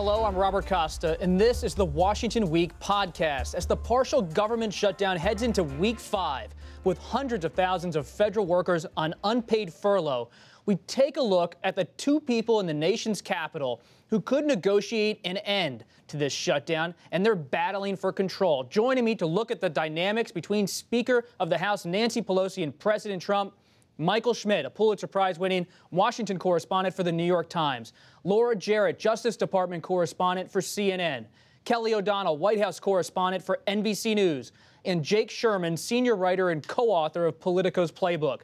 Hello, I'm Robert Costa, and this is the Washington Week podcast. As the partial government shutdown heads into week 5, with hundreds of thousands of federal workers on unpaid furlough, we take a look at the two people in the nation's capital who could negotiate an end to this shutdown, and they're battling for control. Joining me to look at the dynamics between Speaker of the House Nancy Pelosi and President Trump, Michael Schmidt, a Pulitzer Prize-winning Washington correspondent for the New York Times. Laura Jarrett, Justice Department correspondent for CNN. Kelly O'Donnell, White House correspondent for NBC News. And Jake Sherman, senior writer and co-author of Politico's Playbook.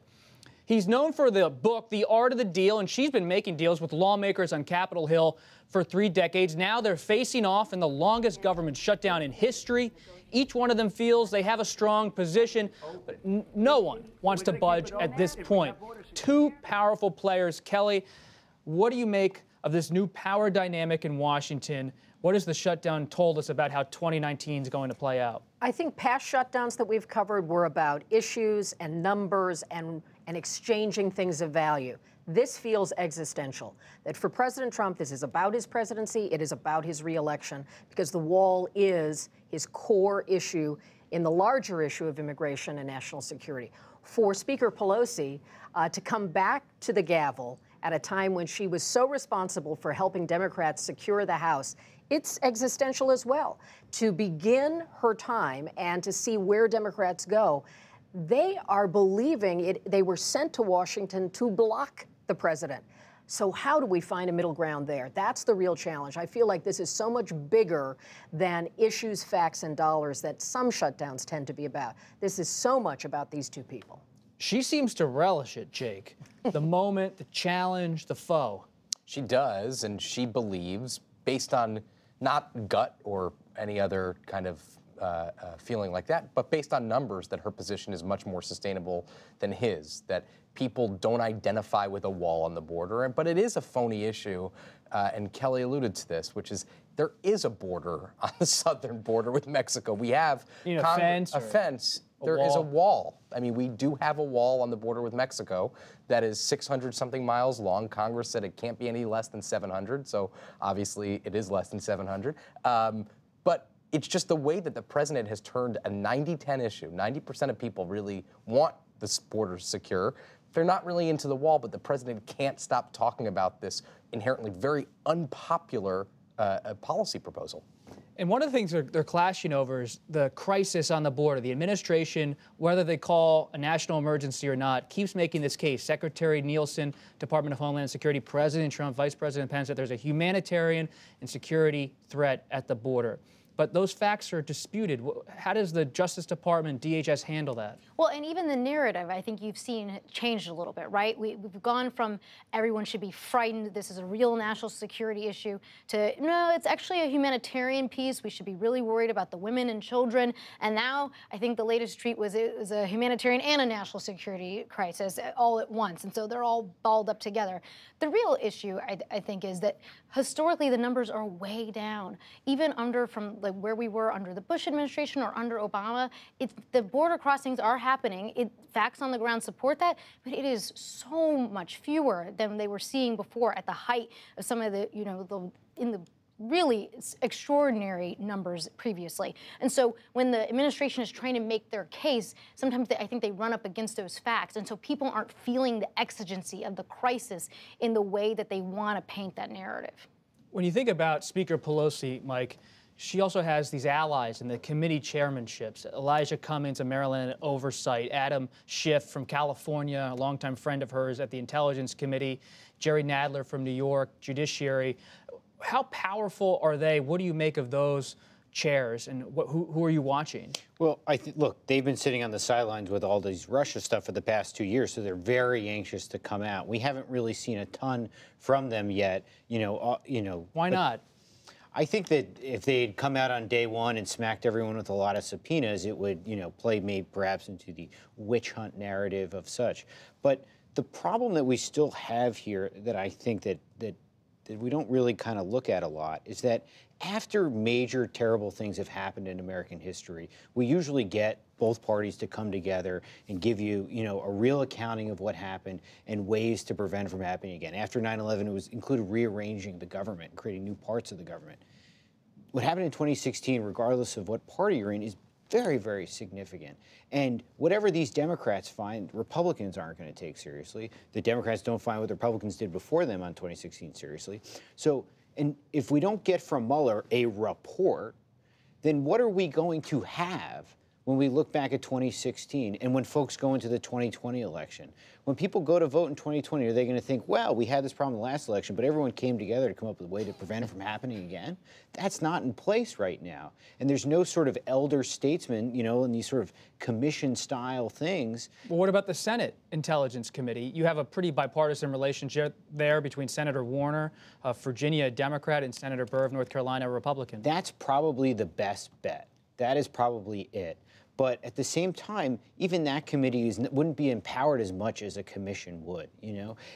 He's known for the book, The Art of the Deal, and she's been making deals with lawmakers on Capitol Hill for 3 decades. Now they're facing off in the longest government shutdown in history. Each one of them feels they have a strong position, but no one wants to budge at this point. Two powerful players. Kelly, what do you make of this new power dynamic in Washington? What has the shutdown told us about how 2019 is going to play out? I think past shutdowns that we've covered were about issues and numbers and exchanging things of value. This feels existential, that for President Trump, this is about his presidency, it is about his reelection, because the wall is his core issue in the larger issue of immigration and national security. For Speaker Pelosi to come back to the gavel at a time when she was so responsible for helping Democrats secure the House, it's existential as well. To begin her time and to see where Democrats go, they are believing they were sent to Washington to block the president. So how do we find a middle ground there? That's the real challenge. I feel like this is so much bigger than issues, facts, and dollars that some shutdowns tend to be about. This is so much about these two people. She seems to relish it, Jake. The moment, the challenge, the foe. She does, and she believes, based on not gut or any other kind of feeling like that, but based on numbers, that her position is much more sustainable than his, that people don't identify with a wall on the border, but it is a phony issue, and Kelly alluded to this, which is there is a border on the southern border with Mexico. We have a fence. There is a wall. I mean, we do have a wall on the border with Mexico that is 600-something miles long. Congress said it can't be any less than 700, so obviously it is less than 700. But it's just the way that the president has turned a 90-10 issue. 90% of people really want this border secure. They're not really into the wall, but the president can't stop talking about this inherently very unpopular policy proposal. And one of the things they're clashing over is the crisis on the border. The administration, whether they call a national emergency or not, keeps making this case. Secretary Nielsen, Department of Homeland Security, President Trump, Vice President Pence, that there's a humanitarian and security threat at the border. But those facts are disputed. How does the Justice Department, DHS, handle that? Well, and even the narrative, I think you've seen changed a little bit, right? We've gone from everyone should be frightened, this is a real national security issue, to no, it's actually a humanitarian piece. We should be really worried about the women and children. And now I think the latest tweet was it was a humanitarian and a national security crisis all at once. And so they're all balled up together. The real issue, I think, is that historically the numbers are way down. Even from like where we were under the Bush administration or under Obama, the border crossings are happening. Facts on the ground support that, but it is so much fewer than they were seeing before at the height of some of the, in the really extraordinary numbers previously. And so when the administration is trying to make their case, sometimes I think they run up against those facts. And so people aren't feeling the exigency of the crisis in the way that they want to paint that narrative. When you think about Speaker Pelosi, Mike, she also has these allies in the committee chairmanships. Elijah Cummings of Maryland Oversight, Adam Schiff from California, a longtime friend of hers at the Intelligence Committee, Jerry Nadler from New York, Judiciary. How powerful are they? What do you make of those chairs, and who are you watching? Well, look, they've been sitting on the sidelines with all these Russia stuff for the past 2 years, so they're very anxious to come out. We haven't really seen a ton from them yet. Why not? I think that if they had come out on day one and smacked everyone with a lot of subpoenas, it would, play perhaps into the witch hunt narrative of such. But the problem that we still have here that I think that that we don't really kind of look at a lot is that after major terrible things have happened in American history, we usually get both parties to come together and give you, a real accounting of what happened and ways to prevent it from happening again. After 9/11, it included rearranging the government, creating new parts of the government. What happened in 2016, regardless of what party you're in, is very, very significant. And whatever these Democrats find, Republicans aren't going to take seriously. The Democrats don't find what the Republicans did before them on 2016 seriously. So, and if we don't get from Mueller a report, then what are we going to have when we look back at 2016 and when folks go into the 2020 election? When people go to vote in 2020, are they going to think, well, we had this problem in the last election, but everyone came together to come up with a way to prevent it from happening again? That's not in place right now. And there's no sort of elder statesman, in these sort of commission-style things. Well, what about the Senate Intelligence Committee? You have a pretty bipartisan relationship there between Senator Warner of Virginia, a Democrat, and Senator Burr of North Carolina, a Republican. That's probably the best bet. That is probably it. But at the same time, even that committee wouldn't be empowered as much as a commission would,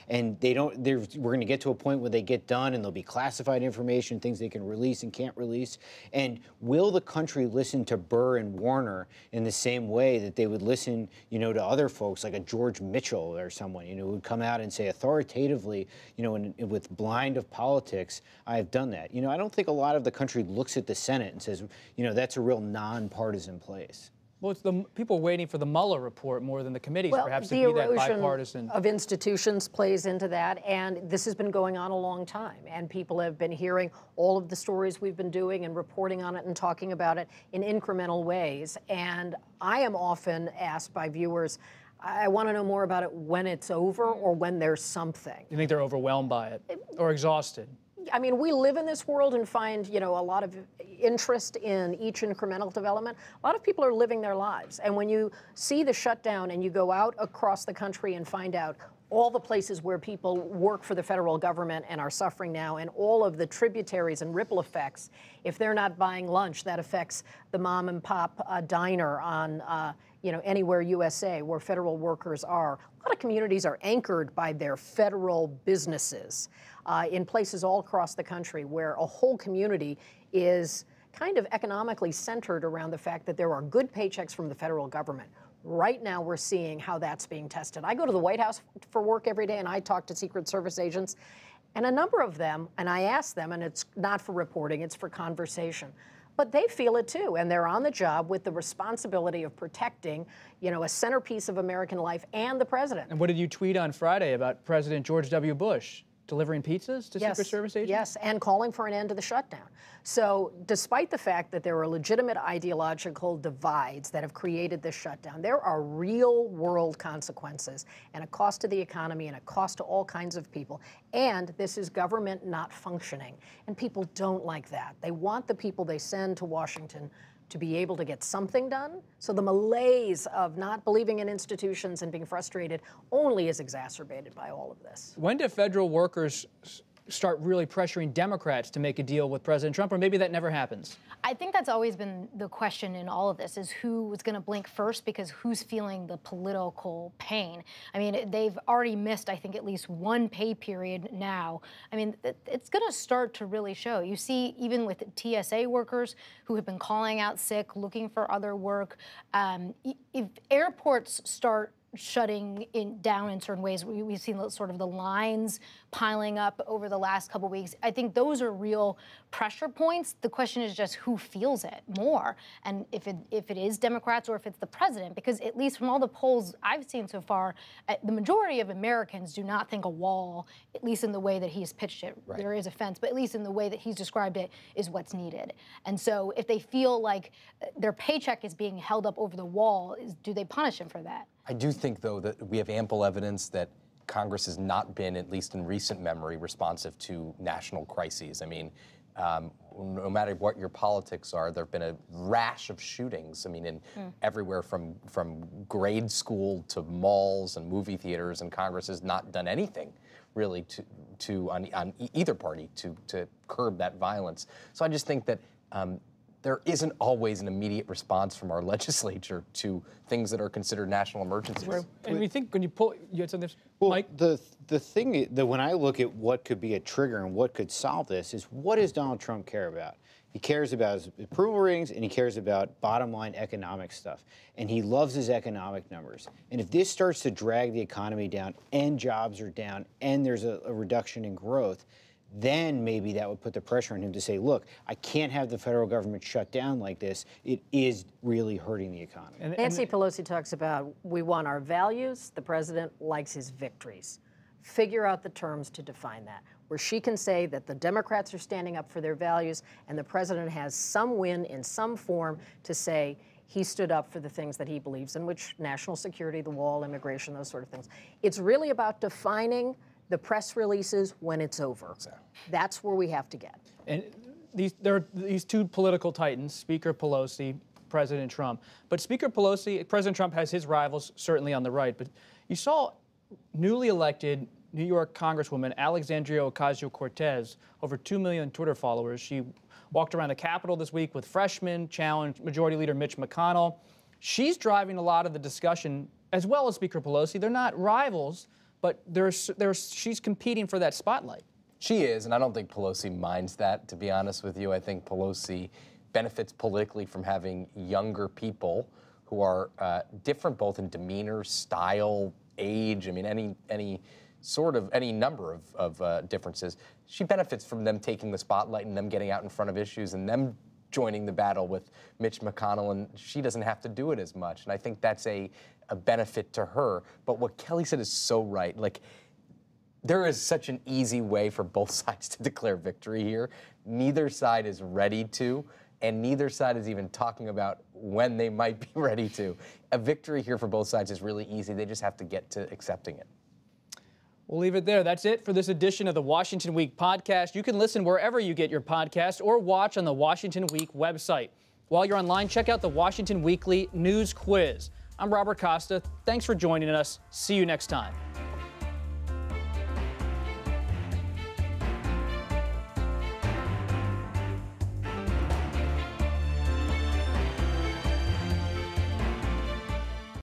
And they don't. We're going to get to a point where they get done, and there'll be classified information, things they can release and can't release. And will the country listen to Burr and Warner in the same way that they would listen, to other folks like a George Mitchell or someone, who would come out and say authoritatively, with blind of politics, I have done that. I don't think a lot of the country looks at the Senate and says, that's a real nonpartisan place. Well, it's the people waiting for the Mueller report more than the committees, well, perhaps, to the be that erosion bipartisan. Of institutions plays into that, and this has been going on a long time. And people have been hearing all of the stories we've been doing and reporting on it and talking about it in incremental ways. And I am often asked by viewers, I want to know more about it when it's over or when there's something. You think they're overwhelmed by it or exhausted? I mean, we live in this world and find, a lot of interest in each incremental development. A lot of people are living their lives. And when you see the shutdown and you go out across the country and find out all the places where people work for the federal government and are suffering now, and all of the tributaries and ripple effects, if they're not buying lunch, that affects the mom and pop diner on anywhere USA where federal workers are. A lot of communities are anchored by their federal businesses in places all across the country where a whole community is kind of economically centered around the fact that there are good paychecks from the federal government. Right now, we're seeing how that's being tested. I go to the White House for work every day, and I talk to Secret Service agents, and a number of them, and I ask them, and it's not for reporting, it's for conversation, but they feel it too, and they're on the job with the responsibility of protecting, a centerpiece of American life and the president. And what did you tweet on Friday about President George W. Bush? Delivering pizzas to Secret Service agents? Yes, and calling for an end to the shutdown. So despite the fact that there are legitimate ideological divides that have created this shutdown, there are real-world consequences and a cost to the economy and a cost to all kinds of people. And this is government not functioning. And people don't like that. They want the people they send to Washington to be able to get something done. So the malaise of not believing in institutions and being frustrated only is exacerbated by all of this. When do federal workers start really pressuring Democrats to make a deal with President Trump, or maybe that never happens? I think that's always been the question in all of this, is who was going to blink first, because who's feeling the political pain. I mean, they've already missed, I think, at least one pay period now. I mean, it's going to start to really show. You see, even with TSA workers who have been calling out sick, looking for other work, if airports start shutting down in certain ways. We've seen sort of the lines piling up over the last couple of weeks. I think those are real pressure points. The question is just who feels it more, and if it is Democrats or if it's the president, because at least from all the polls I've seen so far, the majority of Americans do not think a wall, at least in the way that he's pitched it, right. There is a fence, but at least in the way that he's described it, is what's needed. And so if they feel like their paycheck is being held up over the wall, do they punish him for that? I do think, though, that we have ample evidence that Congress has not been, at least in recent memory, responsive to national crises. I mean, no matter what your politics are, there have been a rash of shootings. I mean, everywhere from grade school to malls and movie theaters, and Congress has not done anything really on either party to curb that violence. So I just think that there isn't always an immediate response from our legislature to things that are considered national emergencies. Right. And we think when you pull, you had something, well, Mike? The thing that when I look at what could be a trigger and what could solve this is, what does Donald Trump care about? He cares about his approval ratings, and he cares about bottom line economic stuff. And he loves his economic numbers. And if this starts to drag the economy down and jobs are down and there's a reduction in growth, then maybe that would put the pressure on him to say, look, I can't have the federal government shut down like this. It is really hurting the economy. Nancy Pelosi talks about, we want our values. The president likes his victories. Figure out the terms to define that, where she can say that the Democrats are standing up for their values and the president has some win in some form to say he stood up for the things that he believes in, which national security, the wall, immigration, those sort of things. It's really about defining the press releases when it's over. That's where we have to get. And there are these two political titans, Speaker Pelosi, President Trump. But Speaker Pelosi, President Trump has his rivals certainly on the right. But you saw newly elected New York Congresswoman Alexandria Ocasio-Cortez, over 2 million Twitter followers. She walked around the Capitol this week with freshman challenge Majority Leader Mitch McConnell. She's driving a lot of the discussion, as well as Speaker Pelosi. They're not rivals, but she's competing for that spotlight. She is, and I don't think Pelosi minds that, to be honest with you. I think Pelosi benefits politically from having younger people who are different both in demeanor, style, age. I mean, any number of differences. She benefits from them taking the spotlight and them getting out in front of issues and them joining the battle with Mitch McConnell, and she doesn't have to do it as much. And I think that's a benefit to her. But what Kelly said is so right. Like, there is such an easy way for both sides to declare victory here. Neither side is ready to, and neither side is even talking about when they might be ready to. A victory here for both sides is really easy. They just have to get to accepting it. We'll leave it there. That's it for this edition of the Washington Week podcast. You can listen wherever you get your podcast or watch on the Washington Week website. While you're online, check out the Washington Weekly News Quiz. I'm Robert Costa. Thanks for joining us. See you next time.